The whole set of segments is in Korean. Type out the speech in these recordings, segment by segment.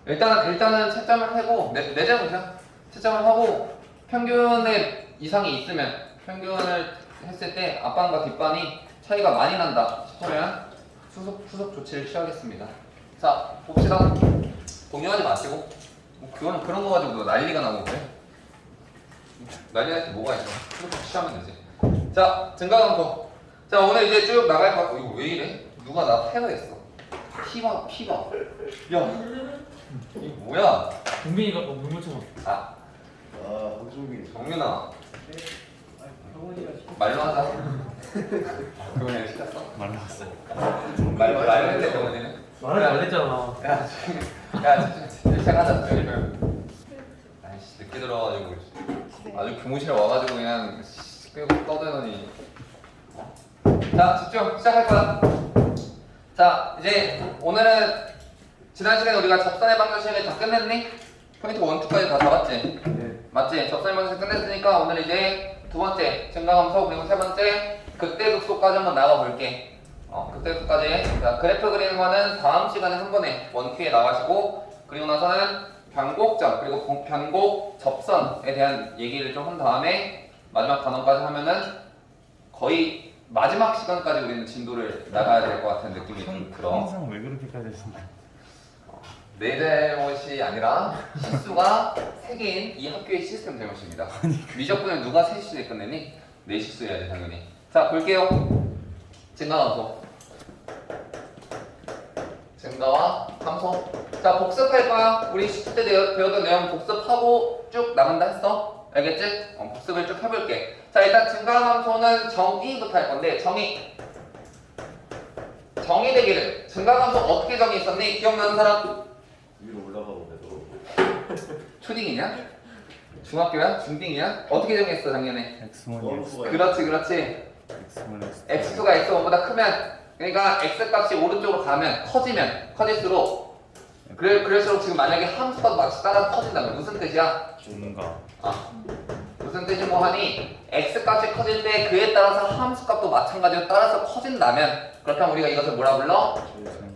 일단은 채점을 하고 내자 보자. 채점을 하고 평균의 이상이 있으면 평균을 했을 때 앞반과 뒷반이 차이가 많이 난다 싶으면 후속 조치를 취하겠습니다. 자 봅시다. 동요하지 마시고 그런 거 가지고 난리가 나고 그래. 난리 날 때 뭐가 있어? 후속 조치 취하면 되지. 자 증가감소. 자 오늘 이제 쭉 나갈 거 같고 이거 왜 이래? 누가 나 패가했어. 피가 야 이게 뭐야? 동민이가 물 묻혀놨어. 아 홍준빈. 정민아 형원이가 말로 하자. 그거는 시켰어? 말로 왔어. 말로 했는데 병원이는. 말을 안 했잖아. 야 시작하자. 아이씨 늦게 들어가지고 아주 교무실에 와가지고 그냥 끌고 떠들더니. 자 집중 시작할 거야. 자 이제 오늘은 지난 시간에 우리가 접선의 방정식을 다 끝냈니? 포인트 1, 2까지 다 잡았지? 네. 맞지? 접선의 방정식 끝냈으니까 오늘 이제 두 번째 증가함수 그리고 세 번째 극대극소까지 한번 나가볼게. 극대극소까지. 자 그래프 그리는 거는 다음 시간에 한 번에 원큐에 나가시고 그리고 나서는 변곡점 그리고 변곡 접선에 대한 얘기를 좀 한 다음에 마지막 단원까지 하면은 거의 마지막 시간까지 우리는 진도를 나가야 될 것 같은 느낌이 좀 들어. 항상 왜 그렇게까지 했습니까? 내 잘못이 아니라 실수가 3개인 이 학교의 시스템 잘못입니다. 미적분을 누가 3시에 끝내니? 내 실수해야지 당연히. 자 볼게요. 증가함수 증가와 함수. 자 복습할 거야. 우리 10주 때 배웠던 내용 복습하고 쭉 나간다 했어? 알겠지? 복습을 쭉 해볼게. 자 일단 증가함수는 정의부터 할 건데 정의 되기를 증가함수 어떻게 정의했었니? 기억나는 사람? 위로 올라가고 되도록. 초딩이냐? 중학교야? 중딩이야? 어떻게 정했어 작년에? X1, X, 그렇지 X1, X. X2가 X1보다 크면 그러니까 X값이 오른쪽으로 가면 커질수록 그럴수록 지금 만약에 함수가 마치 따라 커진다면 무슨 뜻이야? 증가. 무슨 뜻이고 하니 X값이 커질 때 그에 따라서 함수값도 마찬가지로 따라서 커진다면 그렇다면 우리가 이것을 뭐라 불러?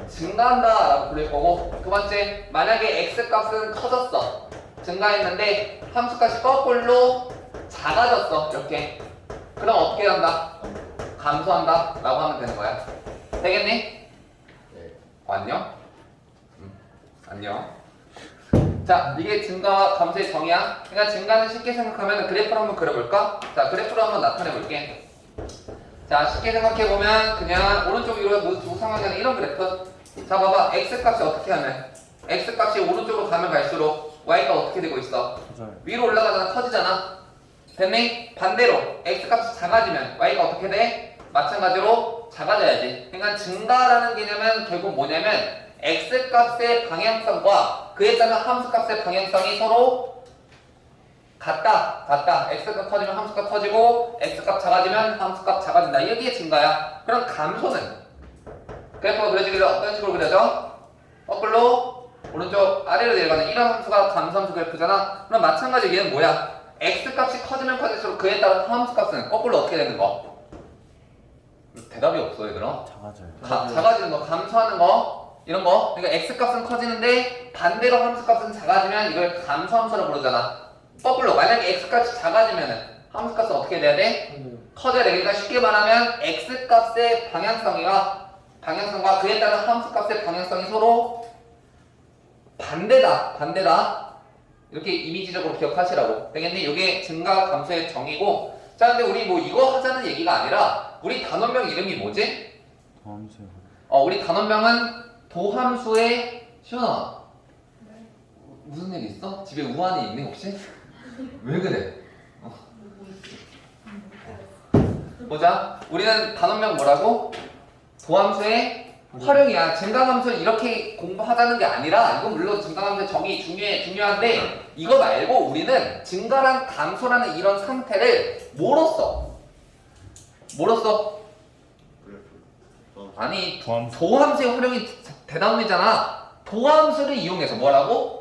증가한다 라고 부를 거고 두 번째 만약에 X값은 커졌어 증가했는데 함수값이 거꾸로 작아졌어 이렇게 그럼 어떻게 한다? 감소한다 라고 하면 되는 거야 되겠니? 네. 안녕? 안녕 자 이게 증가와 감소의 정의야 그러니까 증가는 쉽게 생각하면 그래프를 한번 그려볼까? 자 그래프로 한번 나타내 볼게 자 쉽게 생각해보면 그냥 오른쪽 위로 두 상황에는 이런 그래프 자 봐봐 X값이 어떻게 하면 X값이 오른쪽으로 가면 갈수록 Y가 어떻게 되고 있어? 위로 올라가잖아 커지잖아 됐니? 반대로 X값이 작아지면 Y가 어떻게 돼? 마찬가지로 작아져야지 그러니까 증가라는 개념은 결국 뭐냐면 X값의 방향성과 그에 따른 함수값의 방향성이 서로 같다 X값 커지면 함수값 커지고 X값 작아지면 함수값 작아진다 이게 증가야 그럼 감소는 그래프가 그려지기를 어떤 식으로 그려져? 거꾸로 오른쪽 아래로 내려가는 이런 함수가 감소함수 그래프잖아 그럼 마찬가지로 얘는 뭐야? X값이 커지면 커질수록 그에 따른 함수값은 거꾸로 어떻게 되는 거? 대답이 없어 얘들아 작아져요. 작아지는 거, 감소하는 거 이런 거 그러니까 X값은 커지는데 반대로 함수값은 작아지면 이걸 감소함수라고 부르잖아 거꾸로 만약에 X값이 작아지면 함수값은 어떻게 돼야 돼? 커져야 돼 그러니까 쉽게 말하면 X값의 방향성과 그에 따른 함수값의 방향성이 서로 반대다 이렇게 이미지적으로 기억하시라고 되겠니? 이게 증가 감소의 정의고 자 근데 우리 뭐 이거 하자는 얘기가 아니라 우리 단원명 이름이 뭐지? 도함수요. 우리 단원명은 도함수의 시원아 무슨 일 있어? 집에 우한이 있니 혹시? 왜 그래? 보자 우리는 단원명 뭐라고? 도함수의 활용이야. 증가함수는 이렇게 공부하자는 게 아니라 이건 물론 증가함수의 정의 중요한데 이거 말고 우리는 증가랑 감소라는 이런 상태를 뭐로써? 아니 도함수의 활용이 대단이잖아. 도함수를 이용해서 뭐라고?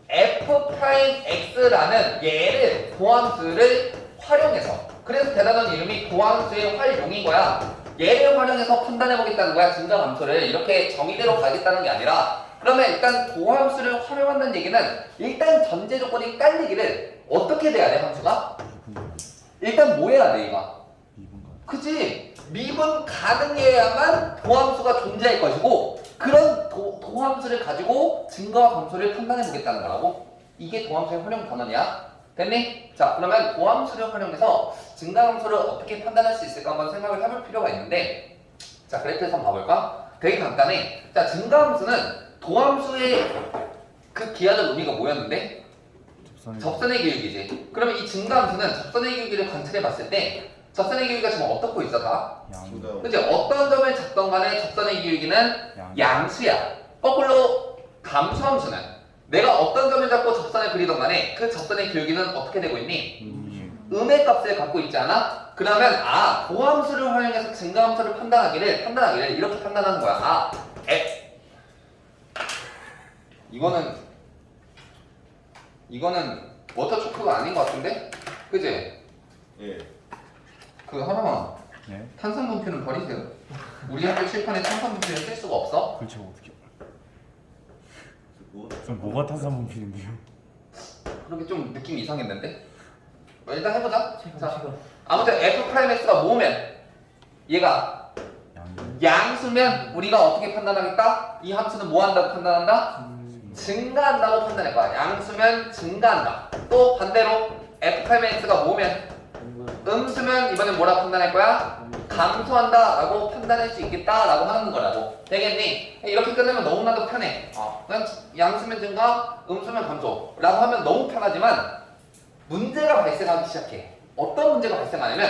f'x라는 얘를 도함수를 활용해서 그래서 대단한 이름이 도함수의 활용인 거야. 얘를 활용해서 판단해보겠다는 거야. 증가 감소를 이렇게 정의대로 가겠다는 게 아니라 그러면 일단 도함수를 활용한다는 얘기는 일단 전제 조건이 깔리기를 어떻게 돼야 돼 함수가? 일단 뭐 해야 돼 얘가? 그치? 미분 가능해야만 도함수가 존재할 것이고 그런 도함수를 가지고 증거와 감소를 판단해 보겠다는 거라고. 이게 도함수의 활용 단어냐? 됐니? 자 그러면 도함수를 활용해서 증가함수를 어떻게 판단할 수 있을까 한번 생각을 해볼 필요가 있는데 자 그래프에서 한번 봐볼까? 되게 간단해. 자 증가함수는 도함수의 그 기하적 의미가 뭐였는데? 접선의 기울기지. 그러면 이 증가함수는 접선의 기울기를 관찰해 봤을 때 접선의 기울기가 지금 어떻고 있어 다? 양. 그치? 어떤 점을 잡던 간에 접선의 기울기는 양수야. 거꾸로 감수함수는 내가 어떤 점을 잡고 접선을 그리던 간에 그 접선의 기울기는 어떻게 되고 있니? 음의 값을 갖고 있지 않아? 그러면 아 도함수를 활용해서 증가함수를 판단하기를 이렇게 판단하는 거야. 아 이거는 워터 초크가 아닌 것 같은데? 그지? 예. 그 하나만 네? 탄산 분필은 버리세요. 우리 학교 칠판에 탄산 분필을 쓸 수가 없어. 그걸 제가 어떻게 그거 그럼 뭐가 탄산분필인데요? 그렇게 좀 느낌이 이상했는데? 일단 해보자. 자, 아무튼 F'X가 뭐면 얘가 양수면 우리가 어떻게 판단하겠다? 이 함수는 뭐 한다고 판단한다? 증가한다고 판단할 거야. 양수면 증가한다. 또 반대로 F'X가 뭐면 음수면 이번엔 뭐라 판단할 거야? 감소한다 라고 판단할 수 있겠다 라고 하는 거라고. 되겠니? 이렇게 끝내면 너무나도 편해. 그냥 양수면 증가, 음수면 감소 라고 하면 너무 편하지만 문제가 발생하기 시작해. 어떤 문제가 발생하냐면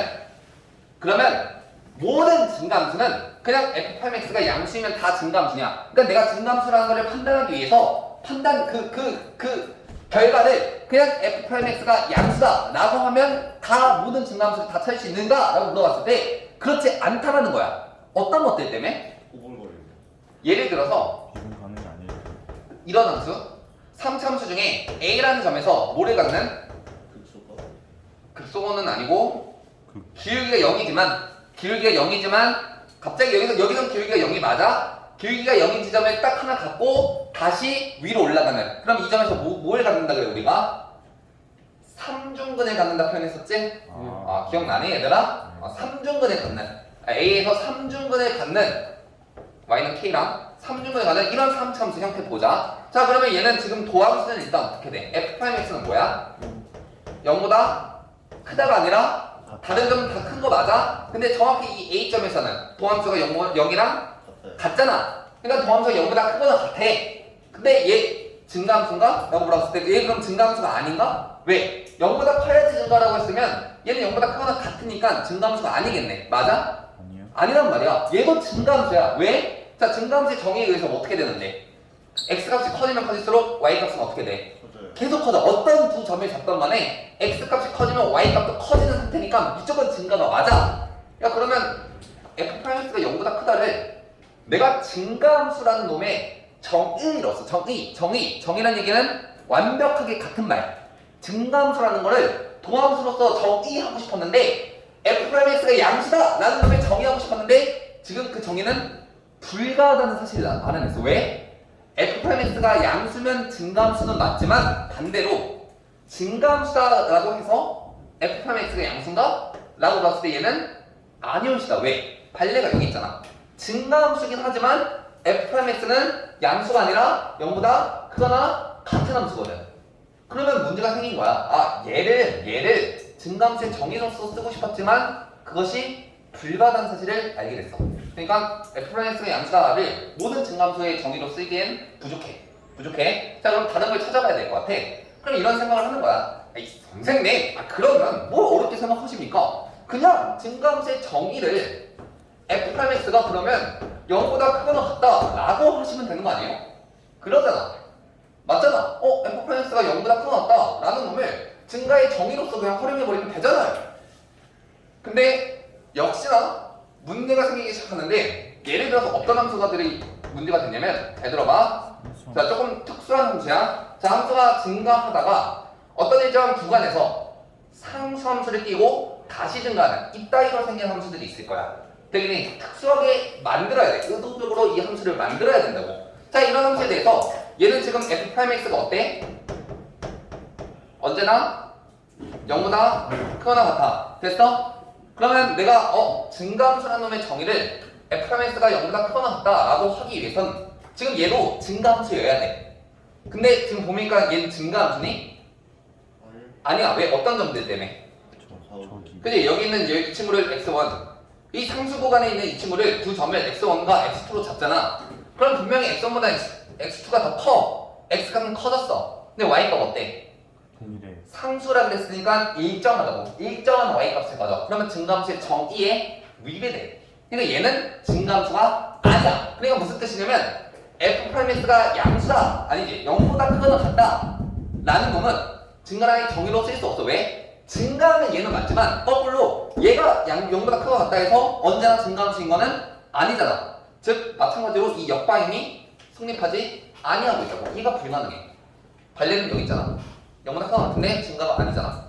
그러면 모든 증가함수는 그냥 F'X가 양수면 다 증가함수냐. 그러니까 내가 증가함수라는 걸 판단하기 위해서 판단 그 결과를 그냥 F'X가 양수다 라고 하면 다 모든 증가함수를 다 찾을 수 있는가? 라고 물어봤을 때 그렇지 않다라는 거야. 어떤 것들 때문에? 오글거리는. 예를 들어서 비분 가는 게 아니에요. 이런 함수 3차함수 중에 A라는 점에서 뭐를 갖는? 그쵸. 극소거는 아니고 기울기가 0이지만 갑자기 여기서 기울기가 0이 맞아? 기울기가 0인 지점에 딱 하나 갖고 다시 위로 올라가는. 그럼 이 점에서 뭘 갖는다 그래 우리가? 삼중근을 갖는다 표현했었지? 기억나니 얘들아? 삼중근을 갖는 A에서 삼중근을 갖는 Y는 K랑 삼중근을 갖는 이런 3차함수 형태 보자. 자 그러면 얘는 지금 도함수는 일단 어떻게 돼? F'X는 뭐야? 0보다 크다가 아니라 다른 점은 다 큰 거 맞아? 근데 정확히 이 A점에서는 도함수가 0이랑 같잖아. 그러니까 도함수가 0보다 크거나 같아. 근데 얘 증가함수인가? 라고 물어봤을 때 얘 그럼 증가함수가 아닌가? 왜? 0보다 커야지 증가라고 했으면 얘는 0보다 크거나 같으니까 증가함수가 아니겠네. 맞아? 아니요. 아니란 말이야. 얘도 증가함수야. 왜? 자 증가함수의 정의에 의해서 어떻게 되는데? X값이 커지면 커질수록 Y값은 어떻게 돼? 맞아요. 계속 커져. 어떤 두 점을 잡던 간에 X값이 커지면 Y값도 커지는 상태니까 무조건 증가가 맞아. 야 그러면 F'X가 0보다 크다를 내가 증가함수라는 놈의 정의로서 정의라는 얘기는 완벽하게 같은 말. 증가함수라는 거를 도함수로서 정의하고 싶었는데 F'X가 양수다 라는 놈의 정의하고 싶었는데 지금 그 정의는 불가하다는 사실을 알아냈어. 왜? F'X가 양수면 증가함수는 맞지만 반대로 증가함수다라고 해서 F'X가 양수인가? 라고 봤을 때 얘는 아니온수다. 왜? 발레가 여기 있잖아. 증가함수긴 하지만 F'X는 양수가 아니라 0보다 크거나 같은 함수거든. 그러면 문제가 생긴 거야. 얘를 증가함수의 정의로서 쓰고 싶었지만 그것이 불가하다는 사실을 알게 됐어. 그러니까 F'X가 양수다를 모든 증가함수의 정의로 쓰기엔 부족해. 자 그럼 다른 걸 찾아봐야 될 것 같아. 그럼 이런 생각을 하는 거야. 선생님, 그러면 뭘 어렵게 생각하십니까? 그냥 증가함수의 정의를 F'X가 그러면 0보다 크거나 같다 라고 하시면 되는 거 아니에요? 그러잖아. 맞잖아. F'X가 0보다 크거나 같다 라는 놈을 증가의 정의로서 그냥 활용해버리면 되잖아요. 근데 역시나 문제가 생기기 시작하는데 예를 들어서 어떤 함수가들이 문제가 됐냐면 잘 들어봐. 자 조금 특수한 함수야. 자 함수가 증가하다가 어떤 일정 구간에서 상수함수를 띄고 다시 증가하는 이따위로 생긴 함수들이 있을 거야. 되게 특수하게 만들어야 돼. 의도적으로 이 함수를 만들어야 된다고. 자, 이런 함수에 대해서 얘는 지금 f'x가 어때? 언제나 0보다 크거나 같아. 됐어? 그러면 내가 증가함수라는 놈의 정의를 f'x가 0보다 크거나 같다라고 하기 위해선 지금 얘도 증가함수여야 돼. 근데 지금 보니까 얘는 증가함수니? 아니야. 왜? 어떤 점들 때문에? 저기. 그치? 여기 있는 이 친구를 x1, 이 상수 구간에 있는 이 친구를 두 점을 x1과 x2로 잡잖아. 그럼 분명히 x1보다 x2가 더 커. x가 커졌어. 근데 y값 어때? 동일해. 상수라 그랬으니까 일정하다고. 일정한 y값을 가져. 그러면 증가함수의 정의에 위배돼. 그러니까 얘는 증가함수가 아니야. 그러니까 무슨 뜻이냐면 f'x가 양수다. 아니지. 0보다 크거나 같다. 라는 놈은 증가라는 정의로 쓸 수 없어. 왜? 증가하면 얘는 맞지만 거꾸로 얘가 0보다 크거나 같다 해서 언제나 증가함수인 거는 아니잖아. 즉 마찬가지로 이 역방향이 성립하지 아니하고 있다고. 이가 불가능해. 반례는 여기 있잖아. 0보다 크거나 같은데 증가가 아니잖아.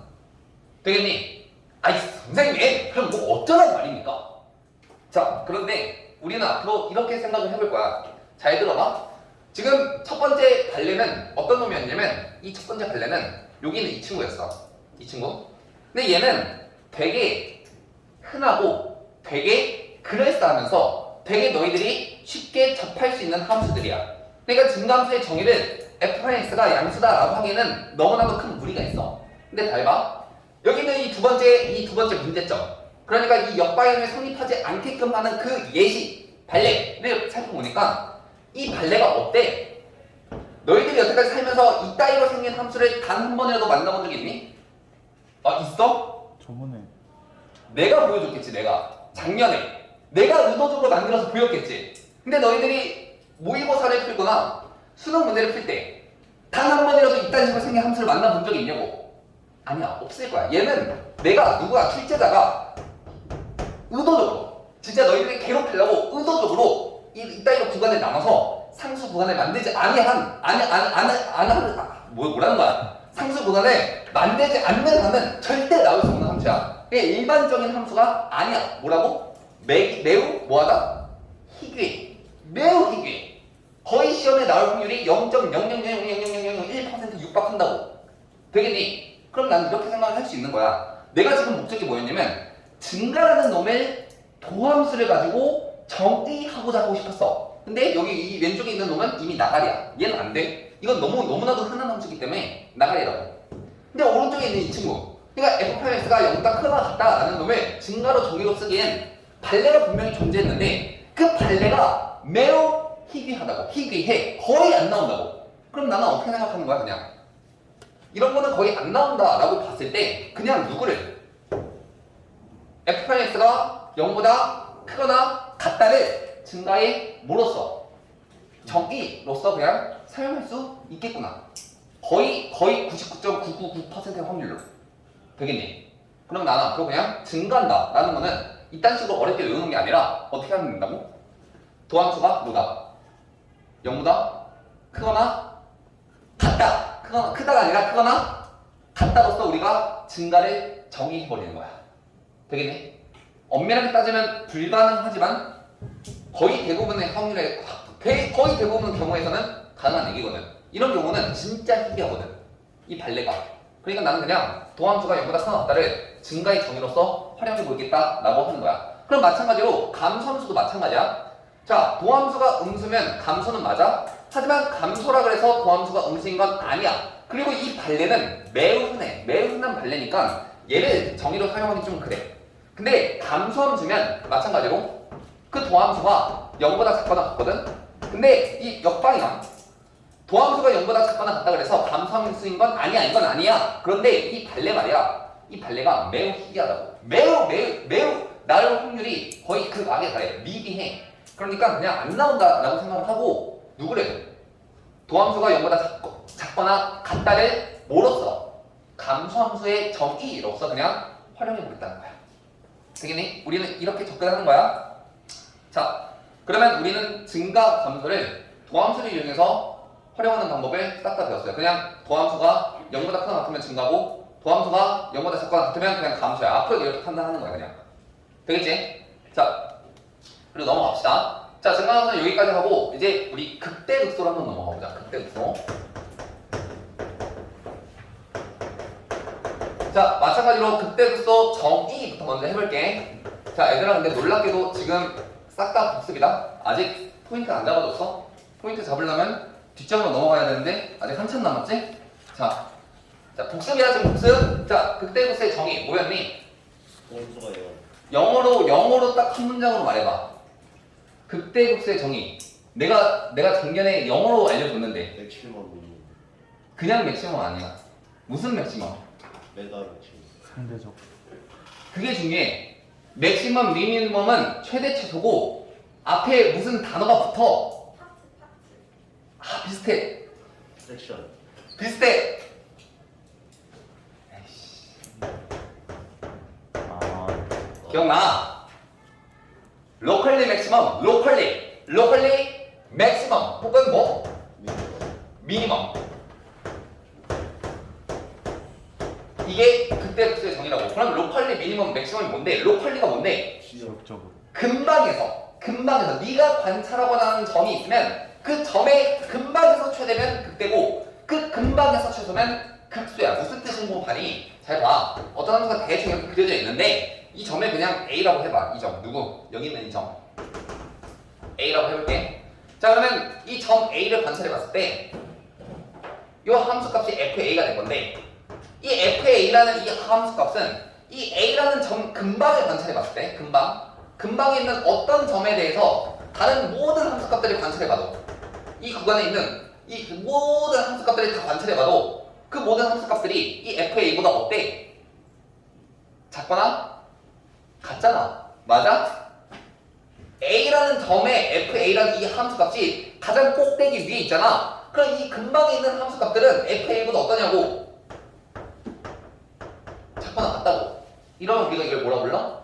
되겠니? 아이 선생님 그럼 뭐 어쩌란 말입니까? 자, 그런데 우리는 앞으로 이렇게 생각을 해볼 거야. 잘 들어봐. 지금 첫 번째 발레는 어떤 놈이었냐면 이 첫 번째 발레는 여기는 이 친구였어. 이 친구. 근데 얘는 되게 흔하고 되게 그럴싸하면서 되게 너희들이 쉽게 접할 수 있는 함수들이야. 그러니까 증가함수의 정의를 f'x가 양수다라고 하기에는 너무나도 큰 무리가 있어. 근데 잘 봐. 여기는 이 두 번째 문제점. 그러니까 이 역방향을 성립하지 않게끔 하는 그 예시, 발레를 살펴보니까 이 발레가 어때? 너희들이 여태까지 살면서 이따위로 생긴 함수를 단 한 번이라도 만나본 적 있니? 있어? 저번에 내가 보여줬겠지. 내가 작년에 내가 의도적으로 만들어서 보였겠지. 근데 너희들이 모의고사를 풀거나 수능 문제를 풀 때 단 한 번이라도 이딴 식으로 생긴 함수를 만나본 적이 있냐고? 아니야, 없을 거야. 얘는 내가 누가 출제자가 의도적으로 진짜 너희들이 괴롭히려고 의도적으로 이따위로 구간을 나눠서 상수 구간을 만들지 뭐라는 거야? 상수 구간을 만들지 않는 한은 절대 나올 수 없는 함수야. 이게 일반적인 함수가 아니야. 뭐라고? 매우 뭐하다? 희귀해. 매우 희귀해. 거의 시험에 나올 확률이 0.0000001% 육박한다고. 되겠니? 그럼 난 이렇게 생각을 할 수 있는 거야. 내가 지금 목적이 뭐였냐면 증가라는 놈의 도함수를 가지고 정의하고자 하고 싶었어. 근데 여기 이 왼쪽에 있는 놈은 이미 나가리야. 얘는 안 돼. 이건 너무나도 흔한 함수이기 때문에 나가리라고. 근데 오른쪽에 있는 이 친구, 그러니까 f'x가 0보다 크거나 같다라는 놈을 증가로 정의로 쓰기엔 발레가 분명히 존재했는데 그 발레가 매우 희귀하다고. 희귀해. 거의 안 나온다고. 그럼 나는 어떻게 생각하는 거야? 그냥 이런 거는 거의 안 나온다라고 봤을 때 그냥 누구를 f'x가 0보다 크거나 같다를 증가에 뭐로써? 정의로서 그냥 사용할 수 있겠구나. 거의 99.999%의 확률로. 되겠니? 그럼 나는 앞으로 그냥 증가한다 라는 거는 이딴 식으로 어렵게 외우는 게 아니라 어떻게 하면 된다고? 도함수가 뭐다? 0보다 크거나 같다. 크다가 아니라 크거나 같다로서 우리가 증가를 정의해버리는 거야. 되겠니? 엄밀하게 따지면 불가능하지만 거의 대부분의 경우에서는 가능한 얘기거든. 이런 경우는 진짜 희귀하거든. 이 발레가. 그러니까 나는 그냥 도함수가 0보다 크거나 같다를 증가의 정의로서 활용해 보겠다라고 하는 거야. 그럼 마찬가지로 감소함수도 마찬가지야. 자, 도함수가 음수면 감소는 맞아? 하지만 감소라 그래서 도함수가 음수인 건 아니야. 그리고 이 발레는 매우 흔해. 매우 흔한 발레니까 얘를 정의로 사용하기 좀 그래. 근데 감소함수면 마찬가지로 그 도함수가 0보다 작거나 같거든? 근데 이 역방향 도함수가 0보다 작거나 같다 그래서 감소함수인 건 아니야. 이건 아니야. 그런데 이 발레 말이야. 이 발레가 매우 희귀하다고. 매우 나올 확률이 거의 그 악에 달해. 미비해. 그러니까 그냥 안 나온다라고 생각을 하고 누구를? 도함수가 0보다 작거나 같다를 뭐로써? 감소함수의 정의로서 그냥 활용해 보겠다는 거야. 되겠니? 우리는 이렇게 접근하는 거야. 자, 그러면 우리는 증가 감소를 도함수를 이용해서 활용하는 방법을 싹 다 배웠어요. 그냥 도함수가 0보다 크거나 같으면 증가고 도함수가 0보다 작거나 같으면 그냥 감소야. 앞으로 이렇게 판단하는 거야 그냥. 되겠지? 자, 그리고 넘어갑시다. 자, 증가함수는 여기까지 하고 이제 우리 극대극소로 한번 넘어가 보자. 극대극소. 자, 마찬가지로 극대극소 정의부터 먼저 해볼게. 자, 얘들아 근데 놀랍게도 지금 싹 다 복습이다. 아직 포인트 안 잡아줬어? 포인트 잡으려면 뒷장으로 넘어가야 되는데 아직 한참 남았지? 자, 복습이야 지금 복습. 자, 극대극소의 정의 뭐였니? 원소가 0. 영어로 딱 한 문장으로 말해봐. 극대극소의 정의. 내가 작년에 영어로 알려줬는데 맥시멈 미니. 그냥 맥시멈 아니야. 무슨 맥시멈? 메가 맥시멈. 상대적. 그게 중요해. 맥시멈 미니멈은 최대 최소고 앞에 무슨 단어가 붙어. 아 비슷해. 섹션. 비슷해. 에이씨. 아, 기억나? 로컬리 맥시멈, 로컬리 맥시멈 혹은 뭐? 미니멈. 미니멈. 이게 극대극소의 정의라고. 그럼 로컬리 미니멈 맥시멈이 뭔데? 로컬리가 뭔데? 지역. 지역적으로. 근방에서 네가 관찰하고자 하는 점이 있으면 그 점의 근방에서 최대면 극대고 그 근방에서 최소면 극소야. 무슨 뜻인지 뭐 봤니? 잘 봐. 어떤 함수가 대충 이렇게 그려져 있는데 이 점을 그냥 A라고 해봐. 이 점 누구? 여기 있는 이 점 A라고 해볼게. 자 그러면 이 점 A를 관찰해봤을 때 이 함수값이 FA가 될 건데 이 FA라는 이 함수값은 이 A라는 점 근방을 관찰해봤을 때 근방에 있는 어떤 점에 대해서 다른 모든 함수값들을 관찰해봐도 이 구간에 있는 이 모든 함수값들을 다 관찰해봐도 그 모든 함수값들이 이 FA보다 어때? 작거나 같잖아. 맞아? A라는 점에 FA라는 이 함수값이 가장 꼭대기 위에 있잖아. 그럼 이 근방에 있는 함수값들은 FA보다 어떠냐고? 작거나 같다고. 이러면 우리가 이걸 뭐라 불러?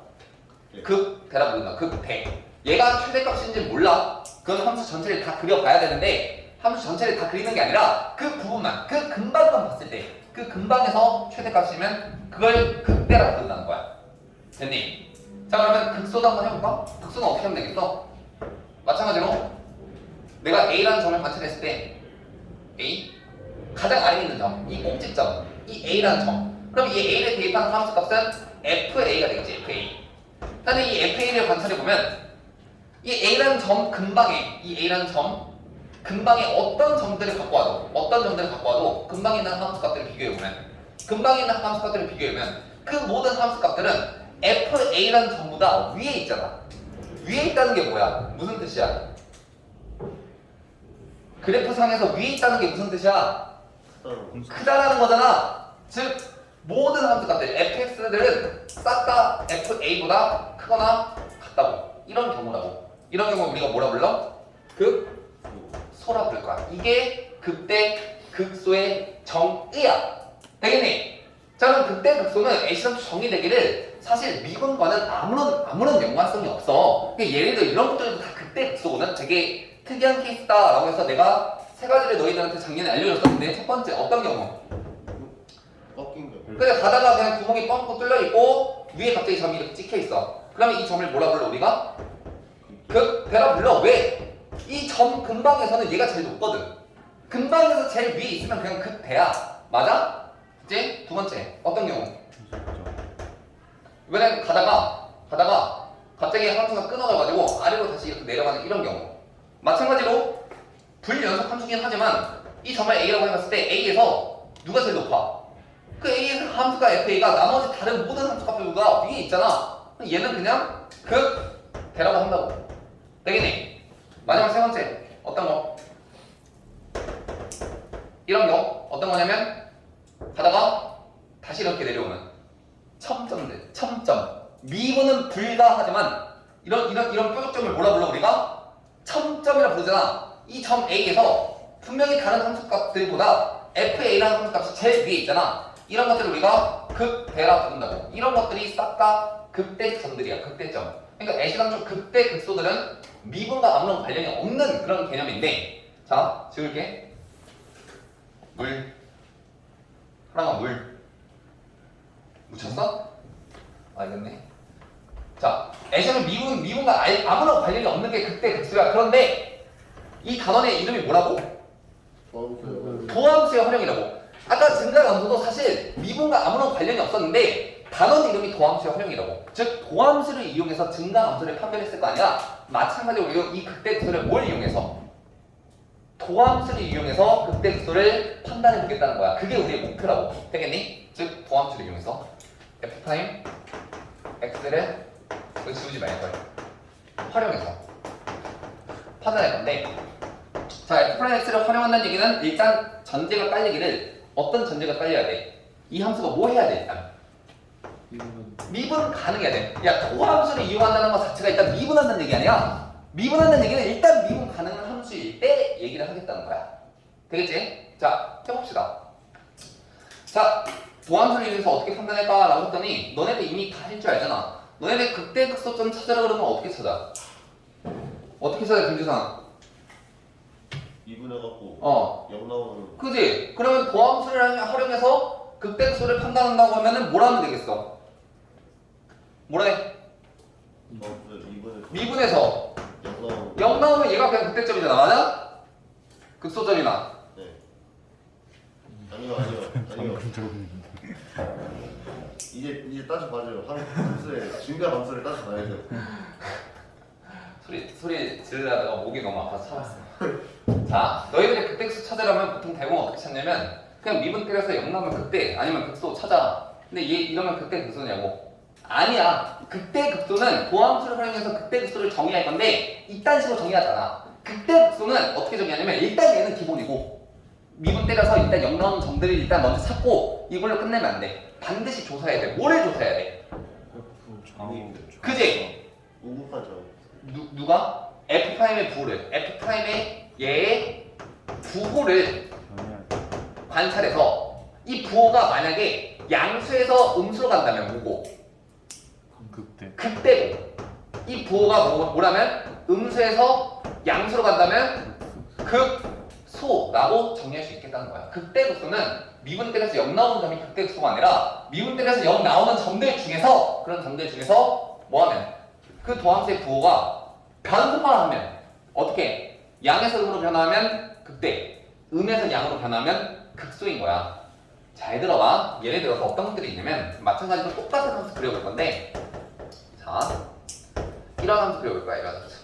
극대라 부른다. 극대. 얘가 최대값인지 몰라. 그건 함수 전체를 다 그려봐야 되는데 함수 전체를 다 그리는 게 아니라 그 부분만, 그 근방만 봤을 때 그 근방에서 최대값이면 그걸 극대라 부른다는 거야. 됐니? 자 그러면 극소도 한번 해볼까? 극소는 어떻게 하면 되겠어? 마찬가지로 내가 A라는 점을 관찰했을 때 A 가장 아래에 있는 점, 이 꼭지점, 이 A라는 점. 그럼 이 A를 대입한 함수값은 FA가 되겠지. FA. 근데 이 FA를 관찰해보면 이 A라는 점 근방에 이 A라는 점 근방에 어떤 점들을 갖고 와도 근방에 있는 함수값들을 비교해보면 근방에 있는 함수값들을 비교해보면 그 모든 함수값들은 FA라는 점보다 위에 있잖아. 위에 있다는 게 뭐야? 무슨 뜻이야? 그래프상에서 위에 있다는 게 무슨 뜻이야? 크다라는 거잖아. 즉 모든 함수값들 fx들은 싹 다 fa보다 크거나 같다고. 이런 경우라고. 이런 경우 우리가 뭐라 불러? 극소라 부를 거야. 이게 극대 극소의 정의야. 되겠니? 자 그럼 극대 극소는 A시럼수 정의되기를 사실 미분과는 아무런 연관성이 없어. 예를 들어 이런 것들도 다 극대 극소거든. 되게 특이한 케이스다라고 해서 내가 세 가지를 너희들한테 작년에 알려줬었는데 첫 번째 어떤 경우? 꺾인 거. 그래 가다가 그냥 구멍이 뻥뻥 뚫려 있고 위에 갑자기 점이 이렇게 찍혀 있어. 그러면 이 점을 뭐라 불러 우리가? 극대라 불러. 왜? 이 점 근방에서는 얘가 제일 높거든. 근방에서 제일 위에 있으면 그냥 극대야. 맞아? 이제 두 번째 어떤 경우? 지역적. 이번엔 가다가 갑자기 함수가 끊어져가지고 아래로 다시 이렇게 내려가는 이런 경우. 마찬가지로 불연속 함수긴 하지만 이 점을 A라고 해봤을 때 A에서 누가 제일 높아? 그 A에서 함수가 FA가 나머지 다른 모든 함수값들보다 위에 있잖아. 얘는 그냥 극대라고 한다고. 되겠니? 마지막 세 번째 어떤 거? 이런 경우 어떤 거냐면 가다가 다시 이렇게 내려오는 첨점들, 첨점. 미분은 불가하지만 이런 뾰족점을 뭐라 불러 우리가? 첨점이라 부르잖아. 이 점 A에서 분명히 다른 함수값들보다 FA라는 함수값이 제일 위에 있잖아. 이런 것들을 우리가 극대라 부른다고. 이런 것들이 싹 다 극대점들이야. 극대점. 그러니까 애시당초 극대 극소들은 미분과 아무런 관련이 없는 그런 개념인데, 자 지울게. 물 하나가 물 묻혔어? 알겠네. 자 애시는 미분과 아무런 관련이 없는 게 게 극대 극소야. 그런데 이 단원의 이름이 뭐라고? 도함수요. 도함수의 활용이라고. 아까 증가 감소도 사실 미분과 아무런 관련이 없었는데 단원 이름이 도함수의 활용이라고. 즉 도함수를 이용해서 증가 감소를 판별했을 거 아니야. 마찬가지로 이 극대 극소를 뭘 이용해서? 도함수를 이용해서 극대 극소를 판단해 보겠다는 거야. 그게 우리의 목표라고. 되겠니? 즉 도함수를 이용해서 f 프라임 x를 이거 지우지 말걸 활용해서 판단할 건데, 자 f 프라임 x를 활용한다는 얘기는 일단 전제가 깔리기를 어떤 전제가 깔려야 돼? 이 함수가 뭐 해야 돼 일단? 미분 가능해야 돼. 야 도함수를 이용한다는 것 자체가 일단 미분한다는 얘기 아니야? 미분한다는 얘기는 일단 미분 가능한 함수일 때 얘기를 하겠다는 거야. 되겠지? 자 해봅시다. 자 도함수를 이용해서 어떻게 판단할까? 라고 했더니 너네들 이미 다 할 줄 알잖아. 너네들 극대극소점 찾으라 그러면 어떻게 찾아? 어떻게 찾아 김주상? 이분해갖고 어 0 나오는 그지? 그러면 도함수를 활용해서 극대극소를 판단한다고 하면은 뭐라 하면 되겠어? 뭐라 해? 도함수 이분해 미분해서 0 나오는 0 나오면 얘가 그냥 극대점이잖아. 맞아? 극소점이나. 네. 아니요. 이제 따져 봐줘요. 함수의 증가 함수를 따져 봐야죠. 소리 지르다가 목이 너무 아파서 참았어. 자, 너희들이 극대극소 찾으려면 보통 대부분 어떻게 찾냐면 그냥 미분 때려서 0 나오면 극대 아니면 극소 찾아. 근데 얘 이러면 극대극소냐고. 아니야. 극대극소는 도함수를 활용해서 극대극소를 정의할 건데 이딴 식으로 정의하잖아. 극대극소는 어떻게 정의하냐면 일단 얘는 기본이고 미분 때려서 일단 0 나오는 점들을 일단 먼저 찾고 이걸로 끝내면 안 돼. 반드시 조사해야 돼. 뭐를 조사해야 돼? 그지? 우급하죠. 누가? F'의 부호를 F'의 얘의 부호를 관찰해서 이 부호가 만약에 양수에서 음수로 간다면 뭐고? 극대고 이 부호가 뭐라면 음수에서 양수로 간다면 극소라고 정리할 수 있겠다는 거야. 극대극소는 미분 때려서 0 나오는 점이 극대극소가 아니라 미분 때려서 0 나오는 점들 중에서 그런 점들 중에서 뭐하면 그 도함수의 부호가 변화하면 어떻게? 양에서 음으로 변화하면 극대, 음에서 양으로 변화하면 극소인 거야. 잘 들어봐. 예를 들어서 어떤 것들이 있냐면 마찬가지로 똑같은 함수 그려볼 건데 자 이런 함수 그려볼 거야. 이런 함수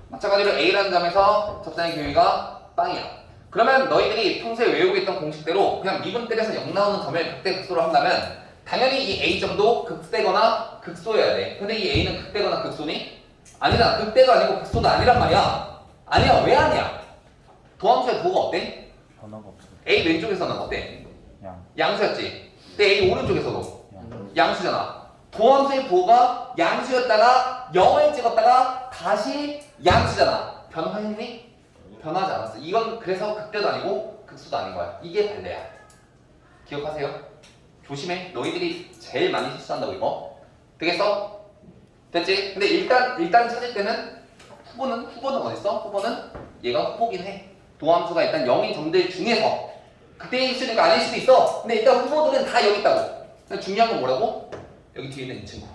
마찬가지로 A라는 점에서 접선의 교위가 빵이야. 그러면 너희들이 평소에 외우고 있던 공식대로 그냥 미분 때려서 0 나오는 점을 극대 극소로 한다면 당연히 이 A점도 극대거나 극소여야 돼. 근데 이 A는 극대거나 극소니? 아니다. 극대도 아니고 극소도 아니란 말이야. 아니야. 왜 아니야? 도함수의 부호가 어때? 변화가 없어. A 왼쪽에서는 어때? 양수였지. 근데 A 오른쪽에서도 양수잖아. 도함수의 부호가 양수였다가 0을 찍었다가 다시 양수잖아. 변화했니? 변하지 않았어. 이건 그래서 극대도 아니고 극소도 아닌 거야. 이게 반대야. 기억하세요? 조심해. 너희들이 제일 많이 실수한다고 이거. 되겠어? 됐지? 근데 일단 찾을 때는 후보는 어딨어? 후보는 얘가 후보긴 해. 도함수가 일단 0인 점들 중에서 극대일 수도 있고 아닐 수도 있어. 근데 일단 후보들은 다 여기 있다고. 근데 중요한 건 뭐라고? 여기 뒤에 있는 이 친구.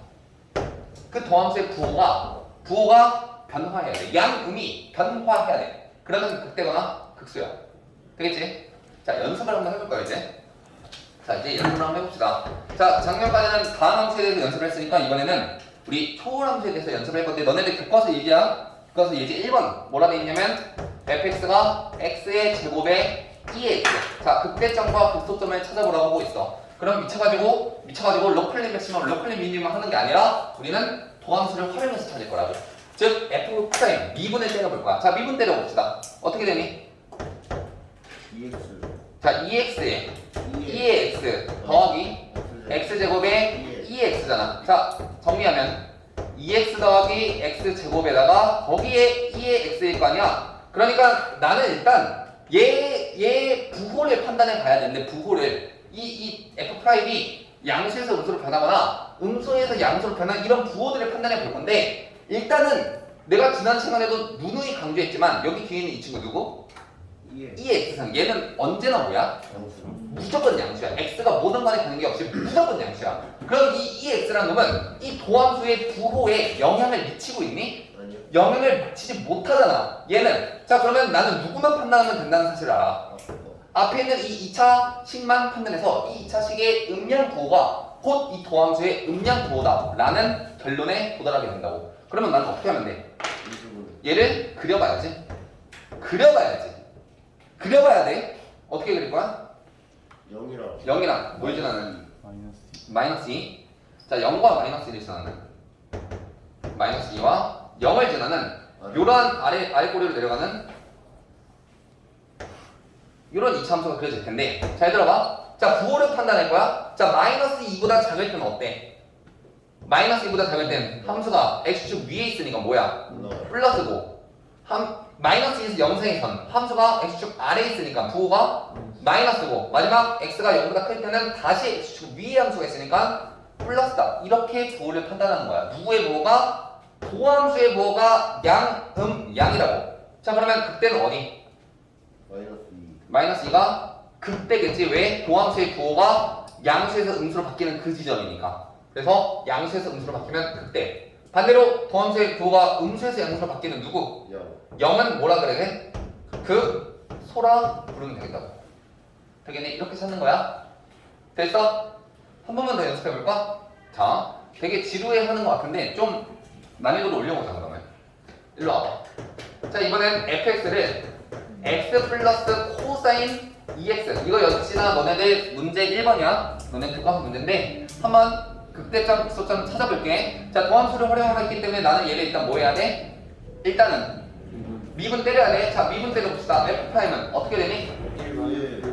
그 도함수의 부호가 변화해야 돼. 양음이 변화해야 돼. 그러면 극대거나 극소야. 되겠지? 자, 연습을 한번 해볼 거야 이제. 자, 이제 연습을 한번 해봅시다. 자, 작년까지는 다항함수에 대해서 연습을 했으니까 이번에는 우리 초월함수에 대해서 연습을 할 건데 너네들 교과서 예제야. 교과서 예제 1번 뭐라 돼 있냐면 fx가 x의 제곱에 2x. 자, 극대점과 극소점을 찾아보라고 하고 있어. 그럼 미쳐가지고 로컬린 맥시멈, 로컬린 미니멈 하는 게 아니라 우리는 도함수를 활용해서 찾을 거라고. 즉 f 프라임 미분을 때려볼 거야. 자, 미분 때려봅시다. 어떻게 되니? EX 자, 2x에 2의 x 더하기 x제곱에 2x잖아. 자, 정리하면 2x 더하기 x제곱에다가 거기에 2의 x일 거 아니야. 그러니까 나는 일단 얘 부호를 판단해 봐야 되는데 부호를 이 f 프라임이 양수에서 음수로 변하거나 음수에서 양수로 변한 이런 부호들을 판단해 볼 건데 일단은 내가 지난 시간에도 누누이 강조했지만 여기 뒤에 있는 이 친구 누구? EX상 얘는 언제나 뭐야? 무조건 양수야. X가 뭐든 간에 관계없이 무조건 양수야. 그럼 이 EX라는 놈은 이 도함수의 부호에 영향을 미치고 있니? 아니요. 영향을 미치지 못하잖아. 얘는. 자 그러면 나는 누구만 판단하면 된다는 사실을 알아. 앞에 있는 이 2차 식만 판단해서 이 2차 식의 음량 부호가 곧 이 도함수의 음량 부호다 라는 결론에 도달하게 된다고. 그러면 나는 어떻게 하면 돼? 얘를 그려봐야지. 그려봐야 돼. 어떻게 그릴 거야? 0이랑 뭘 지나는? 마이너스 2. 자 0과 마이너스 1을 지나는 마이너스 2와 0을 지나는 요러한 아래 꼬리로 내려가는 요런 2차 함수가 그려질 텐데 잘 들어봐. 자 부호를 판단할 거야. 자 마이너스 2보다 작을 때는 어때? 마이너스 2보다 작을 때는 함수가 x축 위에 있으니까 뭐야? 플러스고 마이너스 2에서 0상의 함수가 x축 아래에 있으니까 부호가 마이너스고 마지막 x가 0보다 클 때는 다시 x축 위에 함수가 있으니까 플러스다. 이렇게 부호를 판단하는 거야. 누구의 부호가? 도함수의 부호가 양이라고. 자 그러면 그때는 어디? 마이너스 2가 극대겠지. 왜? 도함수의 부호가 양수에서 음수로 바뀌는 그 지점이니까. 그래서 양수에서 음수로 바뀌면 극대. 반대로 도함수의 부호가 음수에서 양수로 바뀌는 누구? 0은 뭐라 그래야 돼? 소라 부르면 되겠다고. 되겠네? 이렇게 찾는 거야. 됐어? 한 번만 더 연습해볼까? 자, 되게 지루해하는 것 같은데 좀 난이도를 올려보자 그러면. 일로 와봐. 자 이번엔 fx를 x 플러스 코사인 2x 이거 역시나 너네들 문제 1번이야. 너네 교과서 문제인데 한번 극대점, 극소점 찾아볼게. 자 도함수를 활용하기 때문에 나는 얘를 일단 뭐 해야 돼? 일단은 미분 때려야 돼. 자 미분 때려봅시다. f'은 어떻게 되니?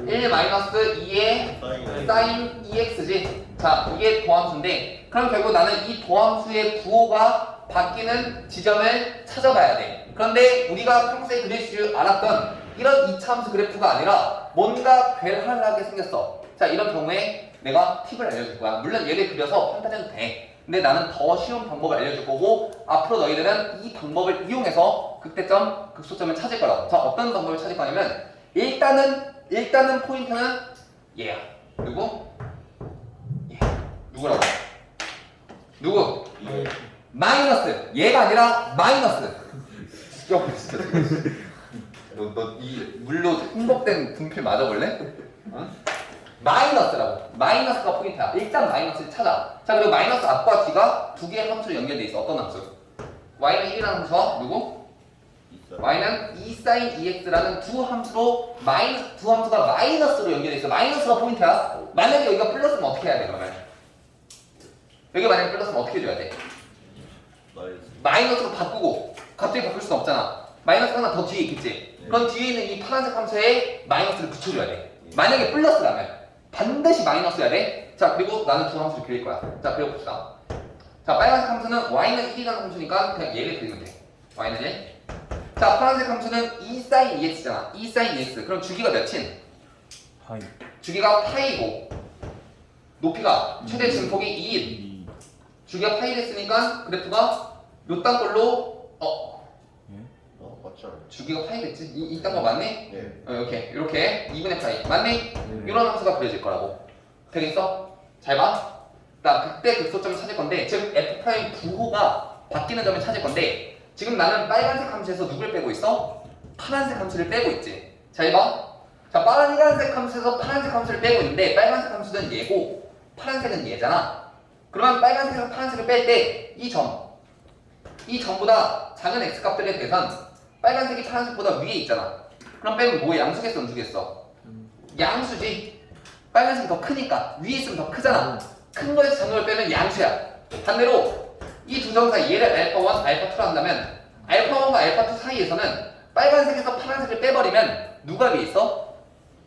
1 마이너스 2의 사인 2x지. 자 이게 도함수인데 그럼 결국 나는 이 도함수의 부호가 바뀌는 지점을 찾아봐야 돼. 그런데 우리가 평소에 그릴 줄 알았던 이런 2차 함수 그래프가 아니라 뭔가 괴랄하게 생겼어. 자 이런 경우에 내가 팁을 알려줄 거야. 물론 얘를 그려서 판단해도 돼. 근데 나는 더 쉬운 방법을 알려줄 거고 앞으로 너희들은 이 방법을 이용해서 극대점, 극소점을 찾을 거라고. 자 어떤 방법을 찾을 거냐면 일단은 포인트는 얘야. 누구? 얘. 누구라고? 누구? 마이너스. 얘가 아니라 마이너스. 진짜. 너 이 물로 흠뻑된 분필 맞아볼래? 응? 마이너스라고. 마이너스가 포인트야. 일단 마이너스를 찾아. 자 그리고 마이너스 앞과 뒤가 두 개의 함수로 연결돼 있어. 어떤 함수? y는 1이라는 함수와 누구? y는 2sin 2x라는 두 함수가 마이너스로 연결돼 있어. 마이너스가 포인트야. 만약에 여기가 플러스면 어떻게 해야 돼 그러면? 여기 만약에 플러스면 어떻게 해줘야 돼? 마이너스로 바꾸고 갑자기 바꿀 수는 없잖아. 마이너스가 하나 더 뒤에 있겠지. 그럼 뒤에 있는 이 파란색 함수에 마이너스를 붙여줘야 돼. 만약에 플러스라면 반드시 마이너스여야 돼. 자 그리고 나는 두 함수를 그릴 거야. 자 그려봅시다. 자 빨간색 함수는 y는 1이라는 함수니까 그냥 얘를 그리면 돼. y는 1. 자 파란색 함수는 2sin 2x잖아. 2sin 2x. 그럼 주기가 몇인? 파이. 주기가 파이고 높이가 최대 증폭이 2인. 주기가 파이 됐으니까 그래프가 요딴 걸로 주기가 파이겠지? 이딴 거 맞니? 이렇게 2분의 파이 맞니? 이런 함수가 그려질 거라고. 되겠어? 잘 봐. 나 극대 극소점을 찾을 건데 즉 f' 부호가 바뀌는 점을 찾을 건데 지금 나는 빨간색 함수에서 누굴 빼고 있어? 파란색 함수를 빼고 있지. 잘 봐. 자 빨간색 함수에서 파란색 함수를 빼고 있는데 빨간색 함수는 얘고 파란색은 얘잖아. 그러면 빨간색에서 파란색을 뺄 때 이 점보다 작은 x 값들에 대해선 빨간색이 파란색보다 위에 있잖아. 그럼 빼면 뭐에 양수겠어 음수겠어? 양수지. 빨간색이 더 크니까 위에 있으면 더 크잖아. 큰 거에서 작은 걸 빼면 양수야. 반대로 이 두 점 사이 얘를 알파1, 알파2로 한다면 알파1과 알파2 사이에서는 빨간색에서 파란색을 빼버리면 누가 위에 있어?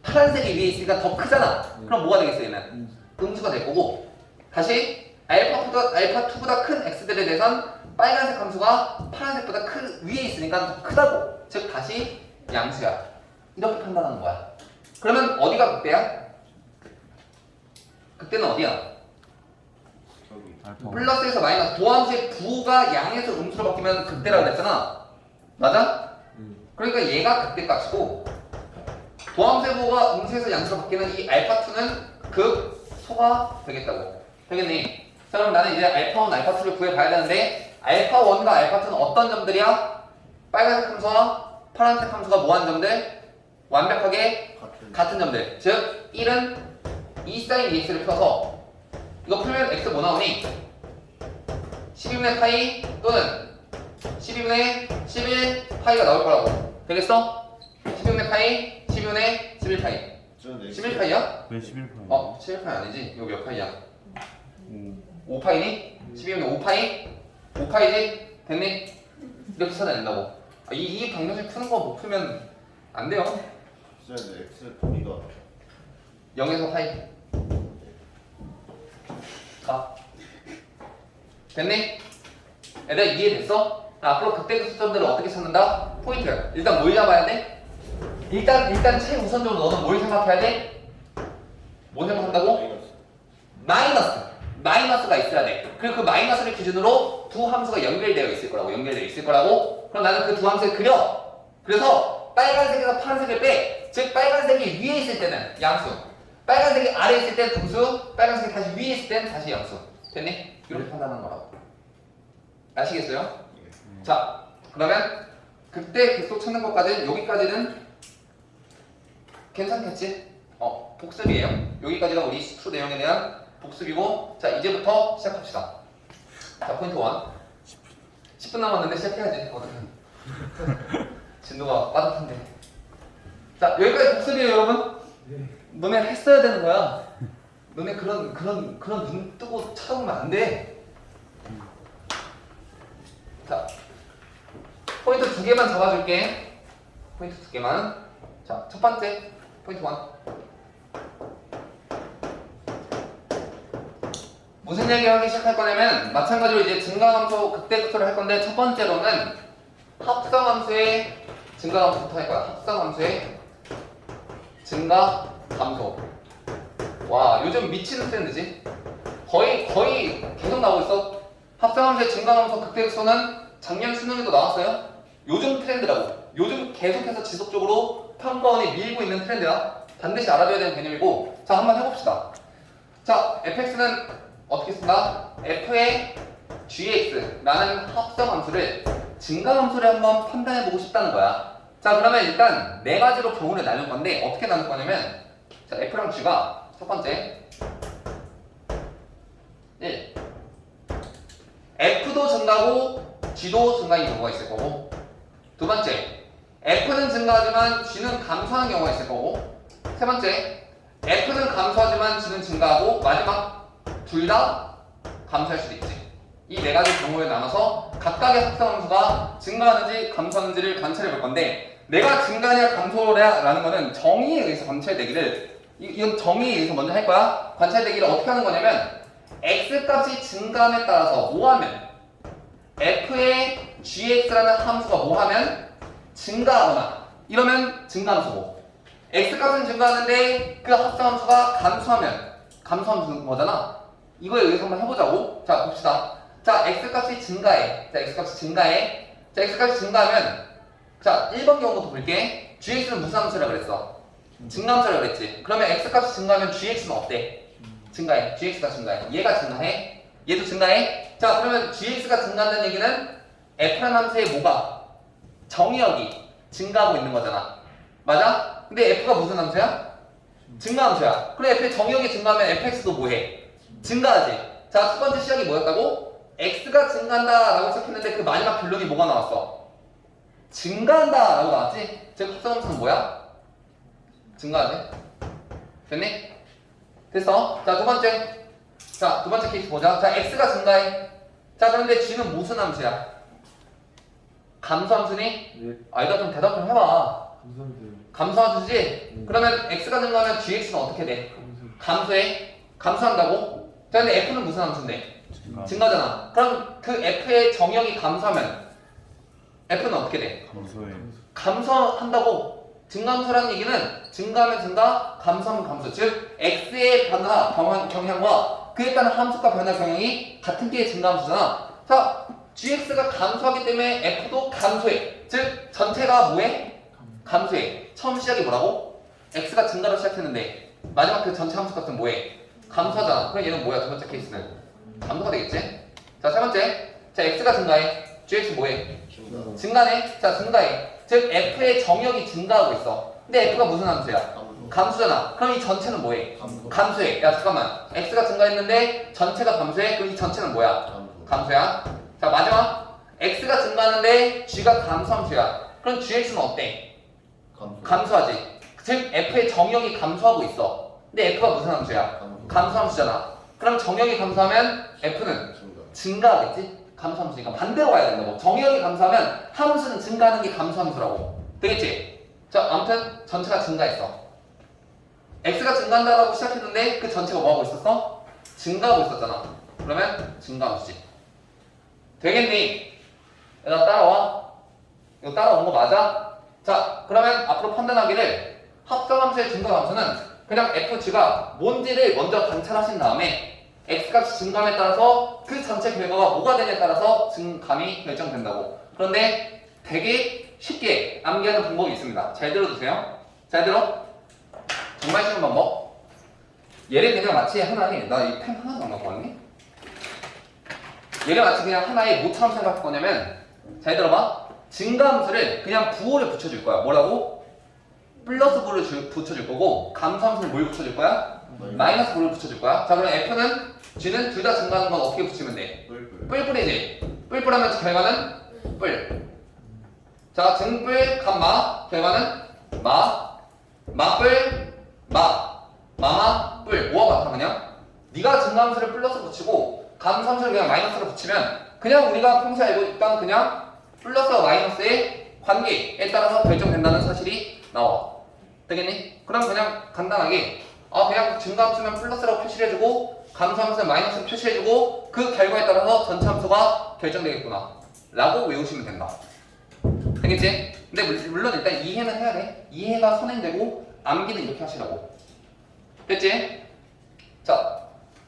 파란색이 위에 있으니까 더 크잖아. 그럼 뭐가 되겠어 얘는? 음수가 될 거고 다시 알파2보다 큰 x들에 대해선 빨간색 함수가 파란색보다 위에 있으니까 더 크다고. 즉 다시 양수야. 이렇게 판단하는 거야. 그러면 어디가 극대야? 극대는 어디야? 플러스에서 마이너스. 도함수의 부호가 양에서 음수로 바뀌면 극대라고 그랬잖아. 맞아? 그러니까 얘가 극대 값이고 도함수의 부호가 음수에서 양수로 바뀌는 이 알파2는 극소가 되겠다고. 되겠니? 자 그럼 나는 이제 알파1, 알파2를 구해봐야 되는데 알파 1과 알파 2는 어떤 점들이야? 빨간색 함수와 파란색 함수가 뭐한 점들? 완벽하게 같은 점들. 즉 1은 2sin dx를 풀어서 이거 풀면 x 뭐 나오니? 12분의 파이 또는 12분의 11 파이가 나올 거라고. 되겠어? 12분의 파이, 12분의 11 파이. 11파이야? 왜 11파이? 11파이 아니지. 이거 몇 파이야? 5. 5파이니? 12분의 5파이? 5파이지? 됐니? 이렇게 찾아낸다고. 이 방정식 푸는 거 못 풀면 안 돼요. 쌤 X 범위가 0에서 파이. 가. 됐니? 애들 이해됐어? 앞으로 극대극 수점들을 어떻게 찾는다? 포인트. 일단 뭘 잡아야 돼? 일단 최우선적으로 너는 뭘 생각해야 돼? 뭘 생각한다고? 마이너스가 있어야 돼. 그리고 그 마이너스를 기준으로 두 함수가 연결되어 있을 거라고. 그럼 나는 그 두 함수를 그려. 그래서 빨간색에서 파란색을 빼. 즉 빨간색이 위에 있을 때는 양수, 빨간색이 아래에 있을 때는 음수, 빨간색이 다시 위에 있을 때는 다시 양수. 됐니? 이렇게 판단하는 거라고. 아시겠어요? 자, 그러면 그때 극속 찾는 것까지는 여기까지는 괜찮겠지? 복습이에요. 여기까지가 우리 수투 내용에 대한 복습이고, 자 이제부터 시작합시다. 자 포인트 1. 10분 남았는데 시작해야지. 어떻게? 진도가 빠듯한데. 자 여기까지 복습이에요, 여러분. 너네 했어야 되는 거야. 너네 그런 눈 뜨고 쳐다보면 안 돼. 자 포인트 2개만 잡아줄게. 포인트 2개만. 자 첫 번째 포인트 1. 무슨 얘기를 하기 시작할 거냐면 마찬가지로 이제 증가함수 극대극소를 할 건데 첫 번째로는 합성함수의 증가함수부터 할 거야. 합성함수의 증가함수. 와 요즘 미치는 트렌드지. 거의 계속 나오고 있어. 합성함수의 증가함수 극대극소는 작년 수능에도 나왔어요. 요즘 트렌드라고. 요즘 계속해서 지속적으로 평가원이 밀고 있는 트렌드야. 반드시 알아둬야 되는 개념이고. 자 한번 해봅시다. 자 fx는 어떻게 쓴다? f의 gx라는 합성함수를 증가함수를 한번 판단해보고 싶다는 거야. 자 그러면 일단 네 가지로 경우를 나눌 건데 어떻게 나눌 거냐면 자 f랑 g가 첫 번째 1 f도 증가고 g도 증가인 경우가 있을 거고, 두 번째 f는 증가하지만 g는 감소하는 경우가 있을 거고, 세 번째 f는 감소하지만 g는 증가하고, 마지막 둘 다 감소할 수도 있지. 이 네 가지 경우에 나눠서 각각의 합성함수가 증가하는지 감소하는지를 관찰해 볼 건데, 내가 증가냐 감소냐라는 거는 정의에 의해서 관찰되기를, 이건 정의에 의해서 먼저 할 거야. 관찰되기를 어떻게 하는 거냐면 x 값이 증가함에 따라서 뭐하면 f의 gx라는 함수가 뭐하면 증가하거나 이러면 증가함수고, x 값은 증가하는데 그 합성함수가 감소하면 감소함수인 거잖아. 이거에 의해서 한번 해보자고. 자 봅시다. 자 x 값이 증가해. 자 x 값이 증가하면 자 1번 경우부터 볼게. gx는 무슨 함수라 그랬어? 증가함수라 그랬지. 그러면 x 값이 증가하면 gx는 어때? 증가해. gx가 증가해. 얘가 증가해. 얘도 증가해. 자 그러면 gx가 증가한다는 얘기는 f라는 함수의 뭐가? 정의역이 증가하고 있는 거잖아. 맞아? 근데 f가 무슨 함수야? 증가함수야. 그럼 f의 정의역이 증가하면 fx도 뭐해? 증가하지. 자 첫 번째 시작이 뭐였다고? x가 증가한다 라고 시작했는데 그 마지막 결론이 뭐가 나왔어? 증가한다 라고 나왔지? 즉 합성함수는 뭐야? 증가하지. 됐니? 됐어. 자 두 번째 케이스 보자. 자 x가 증가해. 자 그런데 g는 무슨 함수야? 감소함수니? 네, 이거 좀 대답 좀 해봐. 감사합니다. 감소함수지? 그러면 x가 증가하면 gx는 어떻게 돼? 감소해? 감소한다고? 자 근데 f는 무슨 함수인데? 증가잖아. 그럼 그 f의 정의역이 감소하면 f는 어떻게 돼? 감소해. 감소한다고. 증가함수라는 얘기는 증가하면 증가, 감소하면 감소. 즉 x의 변화 경향과 그에 따른 함수가 변화 경향이 같은 띠의 증가함수잖아. 자 gx가 감소하기 때문에 f도 감소해. 즉 전체가 뭐해? 감소해. 처음 시작이 뭐라고? x가 증가로 시작했는데 마지막 그 전체 함수 값은 뭐해? 감소하잖아. 그럼 얘는 뭐야? 두 번째 케이스는 감소가 되겠지? 자 세 번째 자 x가 증가해. gx 뭐해? 증가. 증가네. 자 증가해. 즉 f의 정역이 증가하고 있어. 근데 f가 무슨 함수야? 감소. 감수잖아. 그럼 이 전체는 뭐해? 감소. 감수해. 야 잠깐만. x가 증가했는데 전체가 감수해. 그럼 이 전체는 뭐야? 감소. 감수야. 자 마지막. x가 증가하는데 g가 감수함수야. 그럼 gx는 어때? 감소. 감수하지. 즉 f의 정역이 감소하고 있어. 근데 f가 무슨 함수야? 감소. 감수함수잖아. 그럼 정역이 감소하면 f는 증가. 증가하겠지? 감수함수니까 반대로 가야 된다고. 정역이 감소하면 함수는 증가하는 게 감수함수라고. 되겠지? 자 아무튼 전체가 증가했어. x가 증가한다라고 시작했는데 그 전체가 뭐하고 있었어? 증가하고 있었잖아. 그러면 증가함수지. 되겠니? 얘들아 따라와. 이거 따라온 거 맞아? 자 그러면 앞으로 판단하기를 합성함수의 증가함수는 그냥 fg가 뭔지를 먼저 관찰하신 다음에 x값이 증감에 따라서 그 전체 결과가 뭐가 되냐에 따라서 증감이 결정된다고. 그런데 되게 쉽게 암기하는 방법이 있습니다. 잘 들어주세요. 잘 들어. 정말 쉬운 방법. 얘를 그냥 마치 하나의 나 이 펜 하나도 안 갖고 왔니? 얘를 마치 그냥 하나의 모처럼 생각할 거냐면 잘 들어봐. 증가함수를 그냥 부호를 붙여줄 거야. 뭐라고? 플러스 부호를 붙여줄 거고 감수함수는 뭘 붙여줄 거야? 마이너스 부호를 붙여줄 거야. 자 그럼 f는 g는 둘 다 증가하는 건 어떻게 붙이면 돼? 뿔뿔. 뿔뿔이지. 뿔뿔하면 결과는 뿔. 자 증뿔 감마 결과는 마 마뿔 마 마마 뿔. 뭐가 같아 그냥? 네가 증가함수를 플러스 붙이고 감수함수를 그냥 마이너스로 붙이면 그냥 우리가 평소에 알고 있던 그냥 플러스와 마이너스의 관계에 따라서 결정된다는 사실이 나와. 되겠니? 그럼 그냥 간단하게 그냥 증가함수면 플러스라고 표시를 해주고 감수함수는 마이너스로 표시해주고 그 결과에 따라서 전체 함수가 결정되겠구나 라고 외우시면 된다. 되겠지? 근데 물론 일단 이해는 해야 돼. 이해가 선행되고 암기는 이렇게 하시라고. 됐지? 자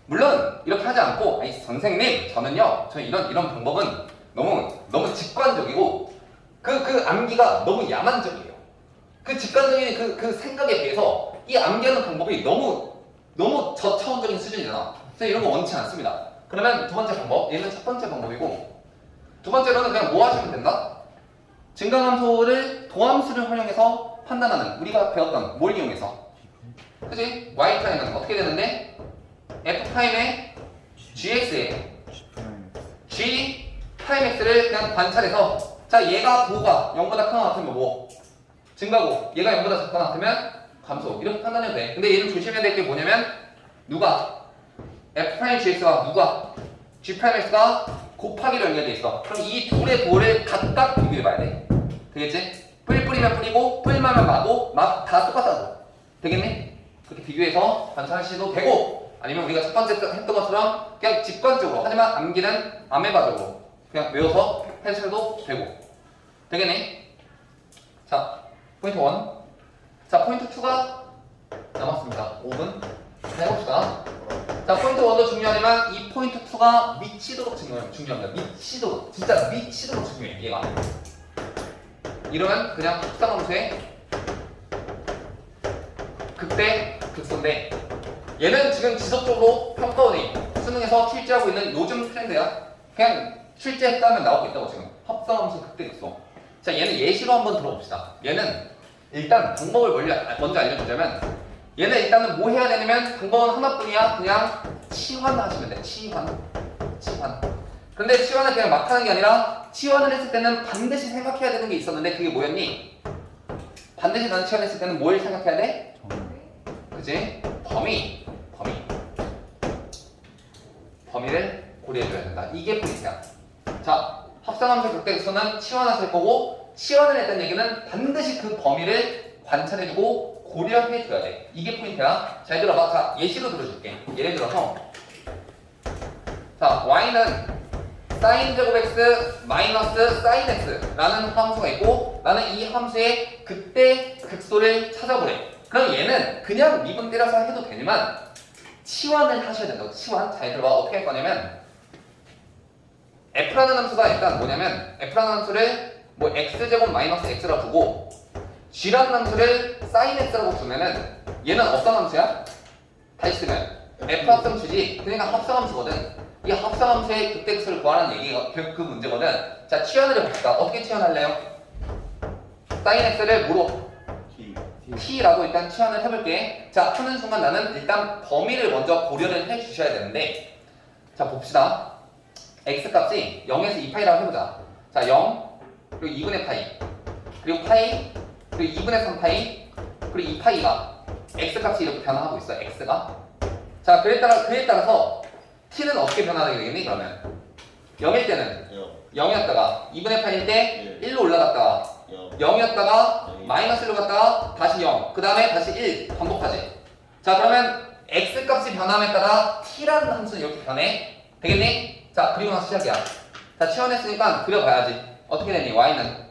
물론 이렇게 하지 않고 아니 선생님 저는 이런 방법은 너무 직관적이고 그 암기가 너무 야만적이에요. 그 직관적인 그 생각에 비해서 이 암기하는 방법이 너무 저차원적인 수준이잖아. 그래서 이런 거 원치 않습니다. 그러면 두 번째 방법, 얘는 첫 번째 방법이고 두 번째로는 그냥 뭐 하시면 된다? 증가함수를 도함수를 활용해서 판단하는 우리가 배웠던 뭘 이용해서 그치? y' 어떻게 되는데 f'의 gx에 g'x를 그냥 관찰해서 자 얘가 부호가 0보다 크거나 같으면 뭐 증가고 얘가 0보다 작거나 같으면 감소 이렇게 판단해도 돼. 근데 얘는 조심해야 될 게 뭐냐면 누가 f'gx와 누가 g'x가 곱하기로 연결돼 있어. 그럼 이 둘의 부호를 각각 비교해봐야 돼. 되겠지? 뿔뿔이면 뿔이고 뿔마면 마고 막 다 똑같다고. 되겠니? 그렇게 비교해서 관찰하셔도 되고 아니면 우리가 첫 번째 했던 것처럼 그냥 직관적으로 하지만 암기는 아메바적으로 그냥 외워서 해설도 되고. 되겠니? 자 포인트 1. 자 포인트 2가 남았습니다. 5분 해봅시다. 자 포인트 1도 중요하지만 이 포인트 2가 미치도록 중요합니다. 미치도록 진짜 미치도록 중요해. 얘가 이러면 그냥 합성함수의 극대 극소인데 얘는 지금 지속적으로 평가원이 수능에서 출제하고 있는 요즘 트렌드야. 그냥 출제했다면 나오고 있다고 지금. 합성함수 극대 극소. 자 얘는 예시로 한번 들어봅시다. 얘는 일단 방법을 먼저 알려주자면 얘는 일단은 뭐 해야 되냐면 방법은 하나뿐이야. 그냥 치환하시면 돼. 치환. 근데 치환을 그냥 막 하는 게 아니라 치환을 했을 때는 반드시 생각해야 되는 게 있었는데 그게 뭐였니? 반드시 나는 치환했을 때는 뭘 생각해야 돼? 그치? 범위를 고려해줘야 된다. 이게 포인트야. 자, 합성함수 극대극소는 치환하실 거고 치환을 했다는 얘기는 반드시 그 범위를 관찰해주고 고려해줘야 돼. 이게 포인트야. 잘 들어봐. 자, 예시로 들어줄게. 예를 들어서 자, y는 sin 제곱 x 마이너스 sin x라는 함수가 있고 나는 이 함수의 극대 극소를 찾아보래. 그럼 얘는 그냥 미분 때려서 해도 되지만 치환을 하셔야 된다고. 치환. 잘 들어봐. 어떻게 할 거냐면 f라는 함수가 일단 뭐냐면 f라는 함수를 뭐 x제곱 마이너스 x라 두고 g라는 함수를 sin x라고 두면은 얘는 어떤 함수야? 다시 쓰면 f 합성 g지. 그러니까 합성 함수거든. 이 합성함수의 극대극소를 구하는 얘기가 그 문제거든. 자, 치환을 해봅시다. 어떻게 치환할래요? sin x를 뭐로? T. t라고 일단 치환을 해볼게. 자, 푸는 순간 나는 일단 범위를 먼저 고려를 해주셔야 되는데, 자, 봅시다. x 값이 0에서 2파이라고 해보자. 자, 0, 그리고 2분의 파이, 그리고 파이, 그리고 2분의 3파이, 그리고 2파이가 x 값이 이렇게 변화하고 있어, x가. 자, 그에 따라서 t는 어떻게 변화하게 되겠니, 그러면? 0일 때는 0이었다가 2분의 8일 때 1로 올라갔다가 0이었다가 마이너스 1로 갔다가 다시 0, 그 다음에 다시 1 반복하지. 자, 그러면 x 값이 변함에 따라 t라는 함수는 이렇게 변해. 되겠니? 자, 그리고 나서 시작이야. 자, 치환했으니까 그려봐야지. 어떻게 되니? y는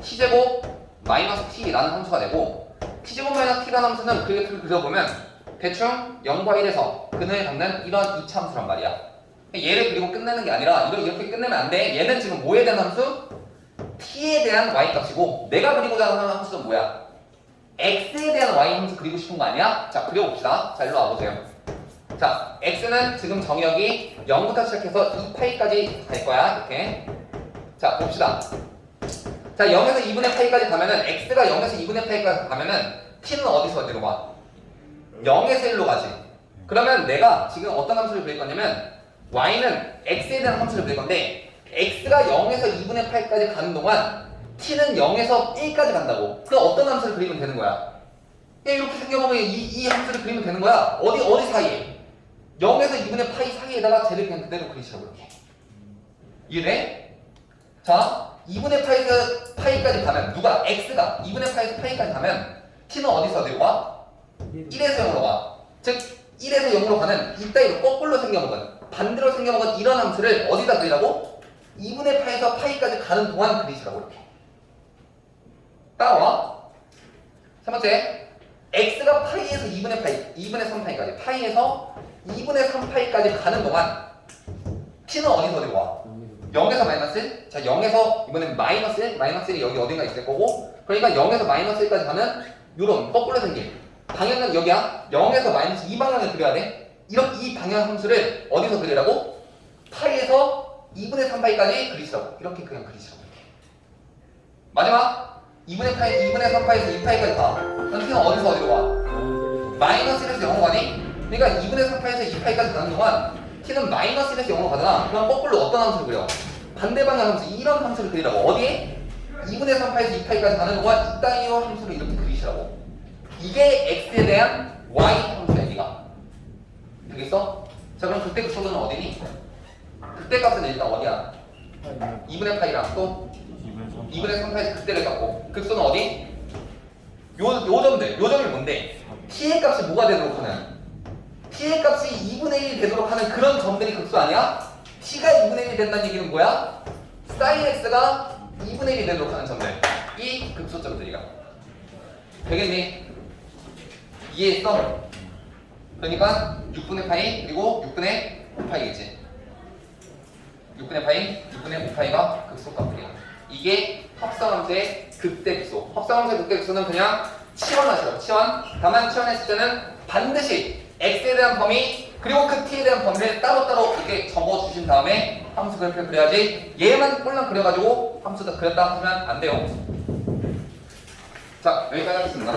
t제곱 마이너스 t라는 함수가 되고, t제곱 마이너스 t라는 함수는 그래프를 그려보면 대충 0과 1에서 근을 갖는 이런 이차 함수란 말이야. 얘를 그리고 끝내는 게 아니라 이렇게 끝내면 안 돼. 얘는 지금 뭐에 대한 함수? t에 대한 y 값이고, 내가 그리고자 하는 함수는 뭐야? x에 대한 y 함수 그리고 싶은 거 아니야? 자, 그려봅시다. 자, 일로 와보세요. 자, x는 지금 정역이 0부터 시작해서 2파이까지 갈 거야. 이렇게. 자, 봅시다. 자, 0에서 2분의 파이까지 가면은, x가 0에서 2분의 파이까지 가면은 t는 어디서 어디로 가? 0에서 1로 가지. 그러면 내가 지금 어떤 함수를 그릴 거냐면, y는 x에 대한 함수를 그릴 건데, x가 0에서 2분의 8까지 가는 동안 t는 0에서 1까지 간다고. 그럼 어떤 함수를 그리면 되는 거야? 그냥 이렇게 생겨보면 이 함수를 그리면 되는 거야. 어디 사이에? 0에서 2분의 파이 사이에다가 쟤를 그냥 그대로 그리시라고 이렇게. 이해돼? 자, 2분의 파이까지 가면 누가? x가 2분의 파이에서 파이까지 가면 t는 어디서 어디로 가? 1에서 0으로 가. 즉 1에서 0으로 가는 이따위로 거꾸로 생겨먹은, 반대로 생겨먹은 이런 함수를 어디다 그리라고? 2분의 파에서 파이까지 가는 동안 그리시라고 이렇게. 따라와. 세 번째, x가 파이에서 2분의 파이, 2분의 3파이까지, 파이에서 2분의 3파이까지 가는 동안 t는 어디서 어디로 와? 0에서 마이너스 1? 자, 0에서 이번엔 마이너스 1? 마이너스 1이 여기 어딘가 있을 거고, 그러니까 0에서 마이너스 1까지 가는 요런 거꾸로 생긴 방향은 여기야. 0에서 마이너스 2방향을 그려야 돼. 이 방향 함수를 어디서 그리라고? 파이에서 2분의 3파이까지 그리시라고. 이렇게 그냥 그리시라고. 이렇게. 마지막 2분의 3파이에서 2파이까지 가. 그럼 t는 어디서 어디로 가? 마이너스 1에서 0으로 가니? 그러니까 2분의 3파에서 2파이까지 가는 동안 t는 마이너스 1에서 0으로 가잖아. 그럼 거꾸로 어떤 함수를 그려? 반대 방향 함수, 이런 함수를 그리라고. 어디에? 2분의 3파에서 2파이까지 가는 동안 이따위로 함수를 이렇게 그리시라고. 이게 x에 대한 y 함수야, 얘가. 되겠어? 자, 그럼 그때 그 소도는 어디니? 그때 값은 일단 어디야? 2분의 파이랑 또 2분의 3파에서 그때를 갖고, 극소는 어디? 요 점이 뭔데? t의 값이 뭐가 되도록 하는? t의 값이 2분의 1이 되도록 하는 그런 점들이 극소 아니야? t가 2분의 1이 된다는 얘기는 뭐야? sin x가 2분의 1이 되도록 하는 점들, 이 극소점들이야. 되겠니? 이해했어? 그러니까 6분의 파이 그리고 6분의 5파이겠지. 6분의 파이, 6분의 5파이가 극소값이야. 이게 합성함수의 극대극소. 합성함수의 극대극소는 그냥 치환하시라고. 치환. 다만 치환했을 때는 반드시 x에 대한 범위 그리고 그 t에 대한 범위를 따로따로 이렇게 적어주신 다음에 함수 그래프를 그려야지, 얘만 꼴랑 그려가지고 함수도 그렸다 하시면 안 돼요. 자, 여기까지 하겠습니다.